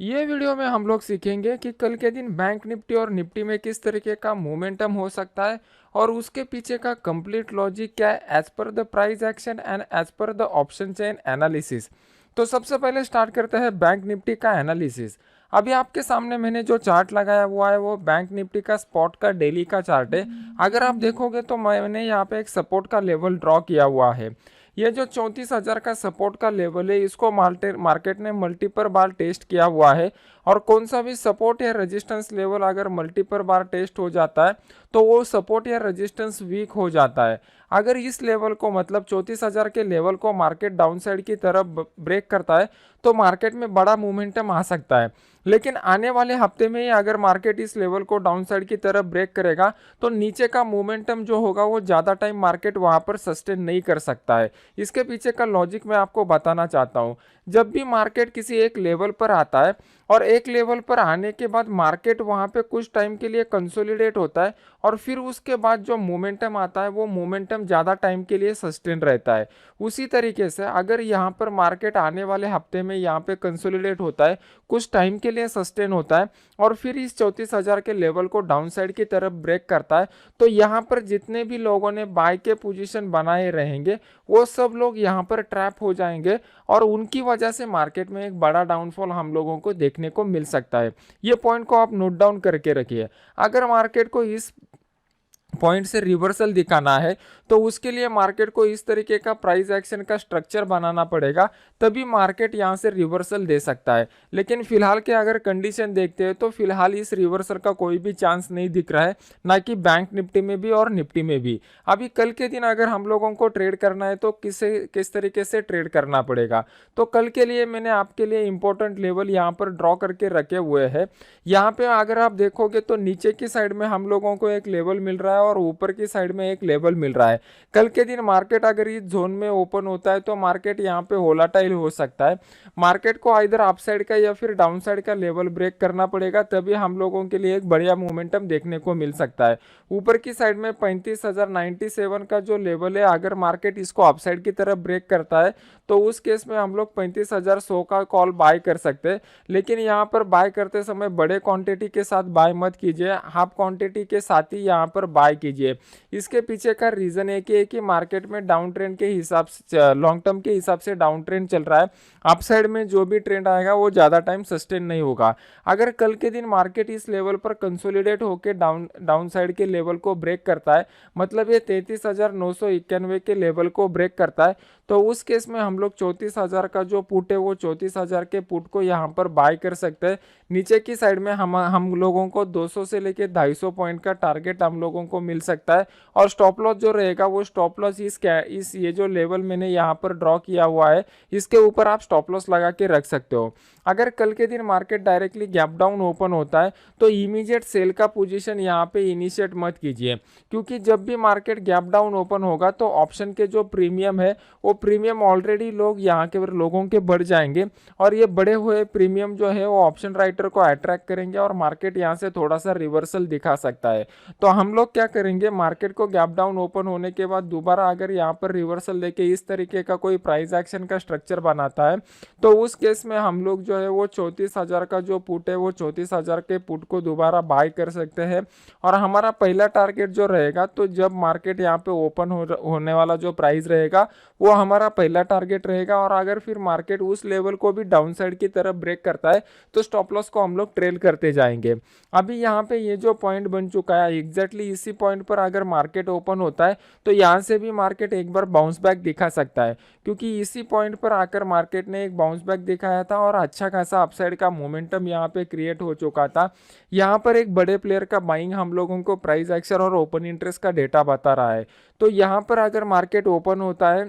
ये वीडियो में हम लोग सीखेंगे कि कल के दिन बैंक निफ्टी और निफ्टी में किस तरीके का मोमेंटम हो सकता है और उसके पीछे का कंप्लीट लॉजिक क्या है as per the price action and as per the option chain analysis. तो सबसे पहले स्टार्ट करते हैं बैंक निफ्टी का एनालिसिस। अभी आपके सामने मैंने जो चार्ट लगाया हुआ है वो बैंक निफ्टी का स्पॉट का डेली का चार्ट है। अगर आप देखोगे तो मैंने यहाँ पे एक सपोर्ट का लेवल ड्रॉ किया हुआ है। ये जो 34,000 का सपोर्ट का लेवल है इसको मार्केट ने मल्टीपल बार टेस्ट किया हुआ है। और कौन सा भी सपोर्ट या रेजिस्टेंस लेवल अगर मल्टीपल बार टेस्ट हो जाता है तो वो सपोर्ट या रेजिस्टेंस वीक हो जाता है। अगर इस लेवल को मतलब 34,000 के लेवल को मार्केट डाउन साइड की तरफ ब्रेक करता है तो मार्केट में बड़ा मोमेंटम आ सकता है। लेकिन आने वाले हफ्ते में ही अगर मार्केट इस लेवल को डाउन साइड की तरफ ब्रेक करेगा तो नीचे का मोमेंटम जो होगा वो ज़्यादा टाइम मार्केट वहाँ पर सस्टेन नहीं कर सकता है। इसके पीछे का लॉजिक मैं आपको बताना चाहता हूँ। जब भी मार्केट किसी एक लेवल पर आता है और एक लेवल पर आने के बाद मार्केट वहाँ पे कुछ टाइम के लिए कंसोलिडेट होता है और फिर उसके बाद जो मोमेंटम आता है वो मोमेंटम ज़्यादा टाइम के लिए सस्टेन रहता है। उसी तरीके से अगर यहाँ पर मार्केट आने वाले हफ्ते में यहाँ पे कंसोलिडेट होता है, कुछ टाइम के लिए सस्टेन होता है और फिर इस 34,000 के लेवल को डाउन साइड की तरफ ब्रेक करता है तो यहाँ पर जितने भी लोगों ने बाय के पोजीशन बनाए रहेंगे वो सब लोग यहाँ पर ट्रैप हो जाएंगे और उनकी वजह से मार्केट में एक बड़ा डाउनफॉल हम लोगों को देखने को मिल सकता है। ये पॉइंट को आप नोट डाउन करके रखिए। अगर मार्केट को इस पॉइंट से रिवर्सल दिखाना है तो उसके लिए मार्केट को इस तरीके का प्राइस एक्शन का स्ट्रक्चर बनाना पड़ेगा, तभी मार्केट यहां से रिवर्सल दे सकता है। लेकिन फिलहाल के अगर कंडीशन देखते हैं तो फिलहाल इस रिवर्सल का कोई भी चांस नहीं दिख रहा है, ना कि बैंक निफ्टी में भी और निफ्टी में भी। अभी कल के दिन अगर हम लोगों को ट्रेड करना है तो किस तरीके से ट्रेड करना पड़ेगा, तो कल के लिए मैंने आपके लिए इंपॉर्टेंट लेवल यहाँ पर ड्रॉ करके रखे हुए हैं। यहाँ पे अगर आप देखोगे तो नीचे की साइड में हम लोगों को एक लेवल मिल रहा है और ऊपर की साइड में एक लेवल मिल रहा है। कल के दिन मार्केट अगर इस जोन में ओपन होता है तो मार्केट यहाँ पे वोलेटाइल हो सकता है। मार्केट को इधर अपसाइड का या फिर डाउन साइड का लेवल ब्रेक करना पड़ेगा, तभी हम लोगों के लिए एक बढ़िया मोमेंटम देखने को मिल सकता है। ऊपर की साइड में 35,097 का जो लेवल है, अगर मार्केट इसको अपसाइड की तरफ ब्रेक करता है तो उस केस में हम लोग 35,100 का कॉल बाय कर सकते हैं। लेकिन यहाँ पर बाय करते समय बड़े क्वांटिटी के साथ बाय मत कीजिए, हाफ क्वांटिटी के साथ ही यहाँ पर बाय कीजिए। इसके पीछे का रीजन एक ही है कि मार्केट में डाउन ट्रेंड के हिसाब से, लॉन्ग टर्म के हिसाब से डाउन ट्रेंड चल रहा है। अपसाइड में जो भी ट्रेंड आएगा वो ज़्यादा टाइम सस्टेन नहीं होगा। अगर कल के दिन मार्केट इस लेवल पर कंसोलिडेट होकर डाउन साइड के लेवल को ब्रेक करता है, मतलब ये 33,991 के लेवल को ब्रेक करता है, तो उस केस में हम लोग 34,000 का जो पुट है वो 34,000 के पुट को यहाँ पर बाय कर सकते हैं। नीचे की साइड में हम लोगों को 200 से लेके 250 पॉइंट का टारगेट हम लोगों को मिल सकता है। और स्टॉप लॉस जो रहेगा वो स्टॉप लॉस इस ये जो लेवल मैंने यहाँ पर ड्रॉ किया हुआ है इसके ऊपर आप स्टॉप लॉस लगा के रख सकते हो। अगर कल के दिन market directly gap down open होता है तो इमीडिएट सेल का पोजीशन यहाँ पे इनिशिएट मत कीजिए, क्योंकि जब भी मार्केट गैप डाउन ओपन होगा तो ऑप्शन के जो प्रीमियम है वो प्रीमियम ऑलरेडी लोग यहाँ के लोगों के बढ़ जाएंगे और ये बढ़े हुए प्रीमियम जो है वो ऑप्शन राइटर को अट्रैक्ट करेंगे और मार्केट यहाँ से थोड़ा सा रिवर्सल दिखा सकता है। तो हम लोग क्या करेंगे, मार्केट को गैप डाउन ओपन होने के बाद दोबारा अगर यहाँ पर रिवर्सल लेके इस तरीके का कोई प्राइस एक्शन का स्ट्रक्चर बनाता है तो उस केस में हम लोग जो है वो 34,000 का जो पुट है वो 34,000 के पुट को दोबारा बाय कर सकते हैं। और हमारा पहला टारगेट जो रहेगा, तो जब मार्केट यहाँ पे ओपन होने वाला जो प्राइस रहेगा वो हमारा पहला टारगेट रहेगा। और अगर फिर मार्केट उस लेवल को भी डाउन साइड की तरफ ब्रेक करता है तो स्टॉप लॉस को हम लोग ट्रेल करते जाएंगे। अभी यहाँ पे ये जो पॉइंट बन चुका है एग्जैक्टली इसी पॉइंट पर अगर मार्केट ओपन होता है तो यहाँ से भी मार्केट एक बार बाउंस बैक दिखा सकता है, क्योंकि इसी पॉइंट पर आकर मार्केट ने एक बाउंस बैक दिखाया था और अच्छा खासा अपसाइड का मोमेंटम यहाँ पे क्रिएट हो चुका था। यहाँ पर एक बड़े प्लेयर का बाइंग हम लोगों को प्राइस एक्शन और ओपन इंटरेस्ट का डेटा बता रहा है। तो यहाँ पर अगर मार्केट ओपन होता है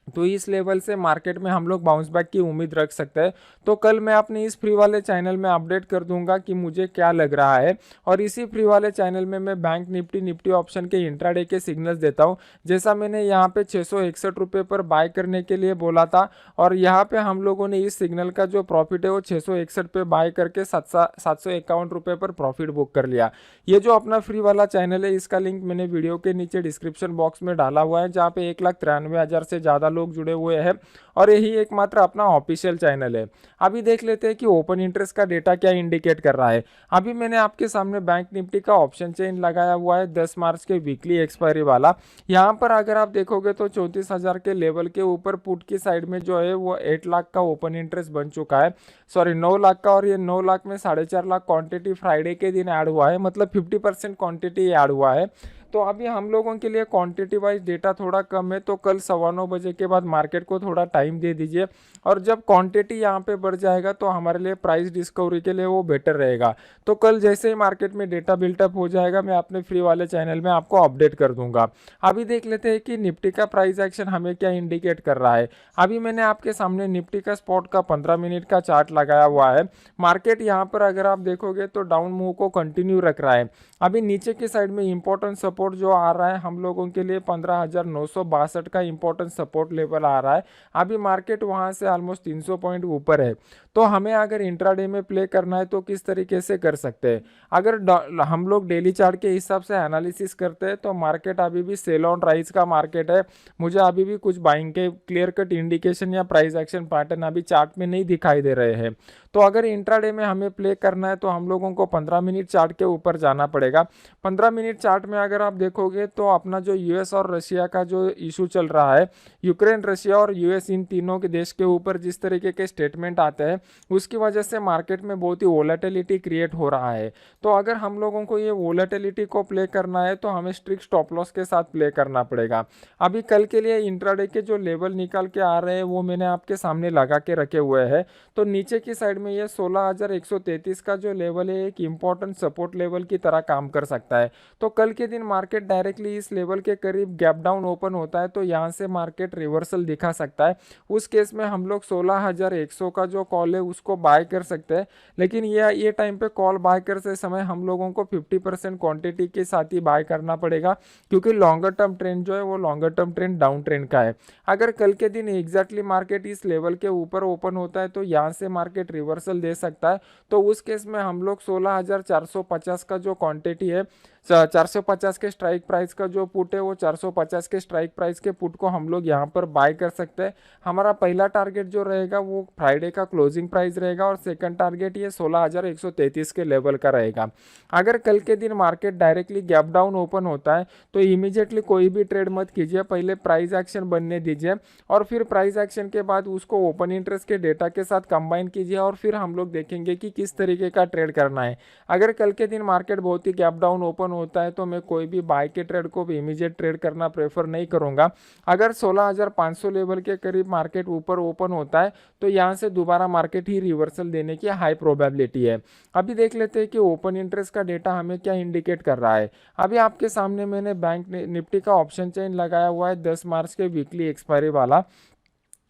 तो इस लेवल से मार्केट में हम लोग बाउंस बैक की उम्मीद रख सकते हैं। तो कल मैं अपने इस फ्री वाले चैनल में अपडेट कर दूंगा कि मुझे क्या लग रहा है, और इसी फ्री वाले चैनल में मैं बैंक निफ्टी ऑप्शन के इंट्राडे के सिग्नल्स देता हूं। जैसा मैंने यहाँ पे 661 रुपये पर बाय करने के लिए बोला था और यहाँ पे हम लोगों ने इस सिग्नल का जो प्रॉफिट है वो 661 पे बाय करके 751 रुपये पर प्रॉफिट बुक कर लिया। ये जो अपना फ्री वाला चैनल है इसका लिंक मैंने वीडियो के नीचे डिस्क्रिप्शन बॉक्स में डाला हुआ है, जहाँ पे 1,93,000 से ज़्यादा लोग जुड़े हुए हैं और यही एकमात्र अपना ऑफिशियल चैनल है। अभी देख लेते हैं कि ओपन इंटरेस्ट का डेटा क्या इंडिकेट कर रहा है। अभी मैंने आपके सामने बैंक निफ्टी का ऑप्शन चेन लगाया हुआ है 10 मार्च के वीकली एक्सपायरी वाला। यहाँ पर अगर आप देखोगे तो 34,000 के लेवल के ऊपर पुट की साइड में जो है वो 8 लाख का ओपन इंटरेस्ट बन चुका है, सॉरी 9 लाख का, और ये 9 लाख में 4.5 लाख क्वांटिटी फ्राइडे के दिन ऐड हुआ है, मतलब 50% क्वांटिटी ऐड हुआ है। तो अभी हम लोगों के लिए क्वांटिटी वाइज डेटा थोड़ा कम है, तो कल 9:15 के बाद मार्केट को थोड़ा टाइम दे दीजिए, और जब क्वांटिटी यहाँ पे बढ़ जाएगा तो हमारे लिए प्राइस डिस्कवरी के लिए वो बेटर रहेगा। तो कल जैसे ही मार्केट में डेटा बिल्टअप हो जाएगा मैं अपने फ्री वाले चैनल में आपको अपडेट कर दूंगा। अभी देख लेते हैं कि निफ्टी का प्राइस एक्शन हमें क्या इंडिकेट कर रहा है। अभी मैंने आपके सामने निफ्टी का स्पॉट का 15 मिनट का चार्ट लगाया हुआ है। मार्केट यहाँ पर अगर आप देखोगे तो डाउन मूव को कंटिन्यू रख रहा है। अभी नीचे की साइड में इंपॉर्टेंट सपोर्ट जो आ रहा है हम लोगों के लिए 15,962 का इंपॉर्टेंट सपोर्ट लेवल आ रहा है। अभी मार्केट वहां से ऑलमोस्ट 300 पॉइंट ऊपर है। तो हमें अगर इंट्राडे में प्ले करना है तो किस तरीके से कर सकते हैं। अगर हम लोग डेली चार्ट के हिसाब से एनालिसिस करते हैं तो मार्केट अभी भी सेल ऑन राइज का मार्केट है। मुझे अभी भी कुछ बाइंग के क्लियर कट इंडिकेशन या प्राइस एक्शन पैटर्न अभी चार्ट में नहीं दिखाई दे रहे हैं। तो अगर इंट्राडे में हमें प्ले करना है तो हम लोगों को 15 मिनट चार्ट के ऊपर जाना पड़ेगा। 15 मिनट चार्ट में अगर आप देखोगे तो अपना जो यूएस और रशिया का जो इशू चल रहा है, यूक्रेन, रशिया और यूएस, इन तीनों के देश के ऊपर जिस तरीके के स्टेटमेंट आते हैं उसकी वजह से मार्केट में बहुत ही वोलेटिलिटी क्रिएट हो रहा है। तो अगर हम लोगों को ये वोलेटिलिटी को प्ले करना है तो हमें स्ट्रिक्ट स्टॉप लॉस के साथ प्ले करना पड़ेगा। अभी कल के लिए इंट्राडे के जो लेवल निकाल के आ रहे हैं वो मैंने आपके सामने लगा के रखे हुए हैं। तो नीचे की साइड में ये 16,133 का जो लेवल है एक इंपॉर्टेंट सपोर्ट लेवल की तरह काम कर सकता है। तो कल के दिन मार्केट डायरेक्टली इस लेवल के करीब गैप डाउन ओपन होता है तो यहाँ से मार्केट रिवर्सल दिखा सकता है। उस केस में हम लोग 16,100 का जो कॉल है उसको बाय कर सकते हैं। लेकिन ये टाइम पे कॉल बाय करते समय हम लोगों को 50% क्वांटिटी के साथ ही बाय करना पड़ेगा, क्योंकि लॉन्गर टर्म ट्रेंड जो है वो longer term trend down trend का है। अगर कल के दिन एग्जैक्टली मार्केट इस लेवल के ऊपर ओपन होता है तो यहाँ से मार्केट रिवर्सल दे सकता है। तो उस केस में हम लोग 16,450 का जो क्वांटिटी है, 450 के स्ट्राइक प्राइस का जो पुट है वो 450 के स्ट्राइक प्राइस के पुट को हम लोग यहाँ पर बाय कर सकते हैं। हमारा पहला टारगेट जो रहेगा वो फ्राइडे का क्लोजिंग प्राइस रहेगा और सेकंड टारगेट ये 16,133 के लेवल का रहेगा। अगर कल के दिन market directly gap down open होता है तो इमीडिएटली कोई भी ट्रेड मत कीजिए, पहले प्राइस एक्शन बनने दीजिए और फिर प्राइस एक्शन के बाद उसको ओपन इंटरेस्ट के डेटा के साथ कंबाइन कीजिए और फिर हम लोग देखेंगे कि किस तरीके का ट्रेड करना है। अगर कल के दिन मार्केट बहुत ही गैप डाउन ओपन होता है तो मैं कोई भी बाय के ट्रेड को भी इमीडिएट ट्रेड करना प्रेफर नहीं करूंगा। अगर 16,500 लेवल के करीब मार्केट ऊपर ओपन होता है तो यहाँ से दोबारा मार्केट ही रिवर्सल देने की हाई प्रोबेबिलिटी है। अभी देख लेते हैं कि ओपन इंटरेस्ट का डेटा हमें क्या इंडिकेट कर रहा है। अभी आपके सामने मैंने बैंक निफ्टी का ऑप्शन चेन लगाया हुआ है 10 मार्च के वीकली एक्सपायरी वाला।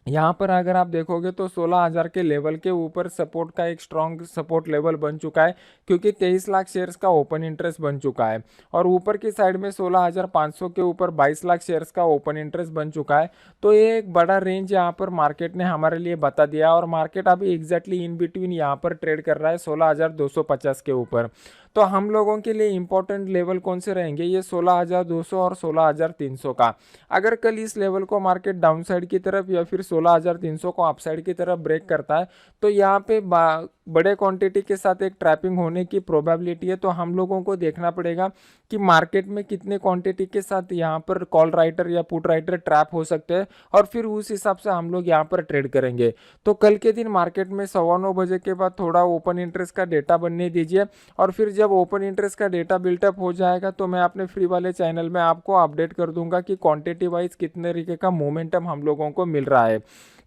यहाँ पर अगर आप देखोगे तो 16,000 के लेवल के ऊपर सपोर्ट का एक स्ट्रॉन्ग सपोर्ट लेवल बन चुका है, क्योंकि 23 लाख शेयर्स का ओपन इंटरेस्ट बन चुका है और ऊपर की साइड में 16,500 के ऊपर 22 लाख शेयर्स का ओपन इंटरेस्ट बन चुका है। तो ये एक बड़ा रेंज यहाँ पर मार्केट ने हमारे लिए बता दिया और मार्केट अभी एग्जैक्टली इन बिटवीन यहाँ पर ट्रेड कर रहा है 16,250 के ऊपर। तो हम लोगों के लिए इंपॉर्टेंट लेवल कौन से रहेंगे, ये 16,200 और 16,300 का। अगर कल इस लेवल को मार्केट डाउन साइड की तरफ या फिर 16,300 को अपसाइड की तरफ ब्रेक करता है तो यहाँ पे बड़े क्वांटिटी के साथ एक ट्रैपिंग होने की प्रोबेबिलिटी है। तो हम लोगों को देखना पड़ेगा कि मार्केट में कितने क्वांटिटी के साथ यहाँ पर कॉल राइटर या पुट राइटर ट्रैप हो सकते हैं और फिर उस हिसाब से हम लोग यहाँ पर ट्रेड करेंगे। तो कल के दिन मार्केट में 9:15 के बाद थोड़ा ओपन इंटरेस्ट का डेटा बनने दीजिए और फिर जब ओपन इंटरेस्ट का डेटा बिल्टअप हो जाएगा तो मैं अपने फ्री वाले चैनल में आपको अपडेट कर दूंगा कि क्वांटिटी वाइज कितने तरीके का मोमेंटम हम लोगों को मिल रहा है।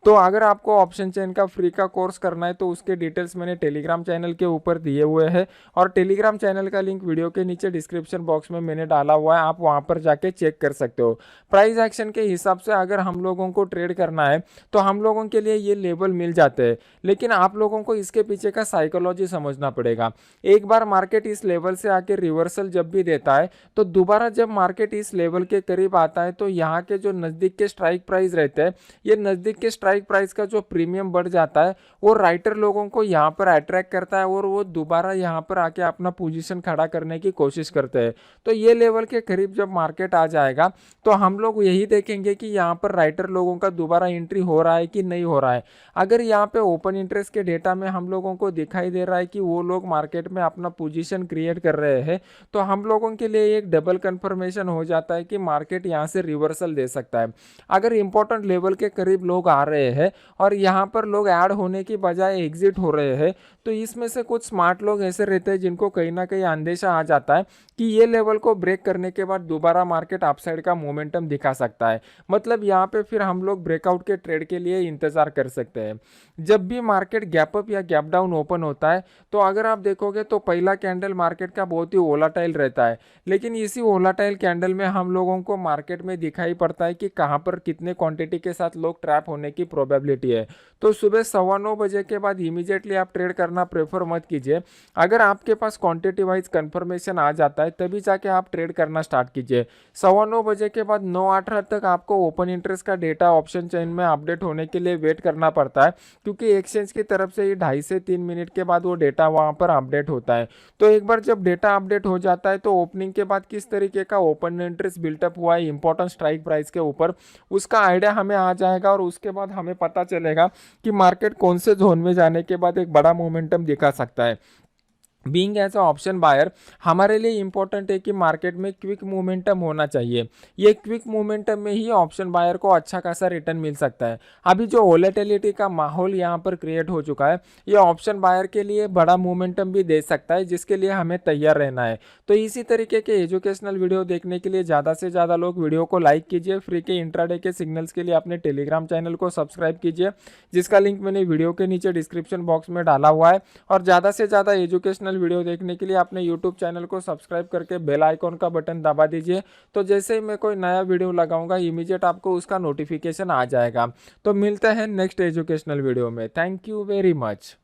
तो अगर आपको ऑप्शन चेन का फ्री का कोर्स करना है तो उसके डिटेल्स मैंने टेलीग्राम चैनल के ऊपर दिए हुए हैं और टेलीग्राम चैनल का लिंक वीडियो के नीचे डिस्क्रिप्शन बॉक्स में मैंने डाला हुआ है, आप वहां पर जाके चेक कर सकते हो। प्राइस एक्शन के हिसाब से अगर हम लोगों को ट्रेड करना है तो हम लोगों के लिए ये लेवल मिल जाते हैं, लेकिन आप लोगों को इसके पीछे का साइकोलॉजी समझना पड़ेगा। एक बार मार्केट इस लेवल से आके रिवर्सल जब भी देता है तो दोबारा जब मार्केट इस लेवल के करीब आता है तो यहाँ के जो नज़दीक के स्ट्राइक प्राइस रहते हैं, ये नज़दीक के स्ट्राइक स्ट्राइक प्राइस का जो प्रीमियम बढ़ जाता है वो राइटर लोगों को यहाँ पर अट्रैक्ट करता है और वो दोबारा यहाँ पर आके अपना पोजीशन खड़ा करने की कोशिश करते हैं। तो ये लेवल के करीब जब मार्केट आ जाएगा तो हम लोग यही देखेंगे कि यहाँ पर राइटर लोगों का दोबारा एंट्री हो रहा है कि नहीं हो रहा है। अगर यहाँ पे ओपन इंटरेस्ट के डेटा में हम लोगों को दिखाई दे रहा है कि वो लोग मार्केट में अपना पोजीशन क्रिएट कर रहे हैं तो हम लोगों के लिए एक डबल कंफर्मेशन हो जाता है कि मार्केट यहाँ से रिवर्सल दे सकता है। अगर इंपॉर्टेंट लेवल के करीब लोग आ रहे हैं और यहाँ पर लोग ऐड होने की बजाय एग्जिट हो रहे हैं तो इसमें से कुछ स्मार्ट लोग ऐसे रहते हैं जिनको कहीं ना कहीं अंदेशा आ जाता है कि ये लेवल को ब्रेक करने के बाद दोबारा मार्केट अपसाइड का मोमेंटम दिखा सकता है। मतलब यहाँ पे फिर हम लोग ब्रेकआउट के ट्रेड के लिए इंतजार कर सकते हैं। जब भी मार्केट गैप अप या गैप डाउन ओपन होता है तो अगर आप देखोगे तो पहला कैंडल मार्केट का बहुत ही वोलाटाइल रहता है, लेकिन इसी वोलाटाइल कैंडल में हम लोगों को मार्केट में दिखाई पड़ता है कि कहाँ पर कितने क्वांटिटी के साथ लोग ट्रैप होने की प्रोबेबिलिटी है। तो सुबह 9:15 के बाद इमीडिएटली आप ट्रेड करना प्रेफर मत कीजिए। अगर आपके पास क्वांटिटी वाइज कंफर्मेशन आ जाता है तभी जाके आप ट्रेड करना स्टार्ट कीजिए। 9:15 के बाद 9:18 तक आपको ओपन इंटरेस्ट का डेटा ऑप्शन चेन में अपडेट होने के लिए वेट करना पड़ता है, क्योंकि एक्सचेंज की तरफ से ही 2.5 से 3 मिनट के बाद वो डेटा वहाँ पर अपडेट होता है। तो एक बार जब डेटा अपडेट हो जाता है तो ओपनिंग के बाद किस तरीके का ओपन इंटरेस्ट बिल्टअप हुआ है इंपॉर्टेंट स्ट्राइक प्राइस के ऊपर, उसका आइडिया हमें आ जाएगा और उसके बाद हमें पता चलेगा कि मार्केट कौन से जोन में जाने के बाद एक बड़ा मोमेंटम दिखा सकता है। Being as a option buyer हमारे लिए इंपॉर्टेंट है कि मार्केट में क्विक मोमेंटम होना चाहिए। ये क्विक मोमेंटम में ही ऑप्शन बायर को अच्छा खासा रिटर्न मिल सकता है। अभी जो वोलेटिलिटी का माहौल यहाँ पर क्रिएट हो चुका है ये ऑप्शन बायर के लिए बड़ा मोमेंटम भी दे सकता है, जिसके लिए हमें तैयार रहना है। तो इसी तरीके के एजुकेशनल वीडियो देखने के लिए ज़्यादा से ज़्यादा लोग वीडियो को लाइक कीजिए। फ्री के इंट्राडे के सिग्नल्स के लिए अपने टेलीग्राम चैनल को सब्सक्राइब कीजिए, जिसका लिंक मैंने वीडियो के नीचे डिस्क्रिप्शन बॉक्स में डाला हुआ है। और ज़्यादा से ज़्यादा एजुकेशनल वीडियो देखने के लिए अपने यूट्यूब चैनल को सब्सक्राइब करके बेल आइकॉन का बटन दबा दीजिए। तो जैसे ही मैं कोई नया वीडियो लगाऊंगा इमीडिएट आपको उसका नोटिफिकेशन आ जाएगा। तो मिलते हैं नेक्स्ट एजुकेशनल वीडियो में। Thank you very much.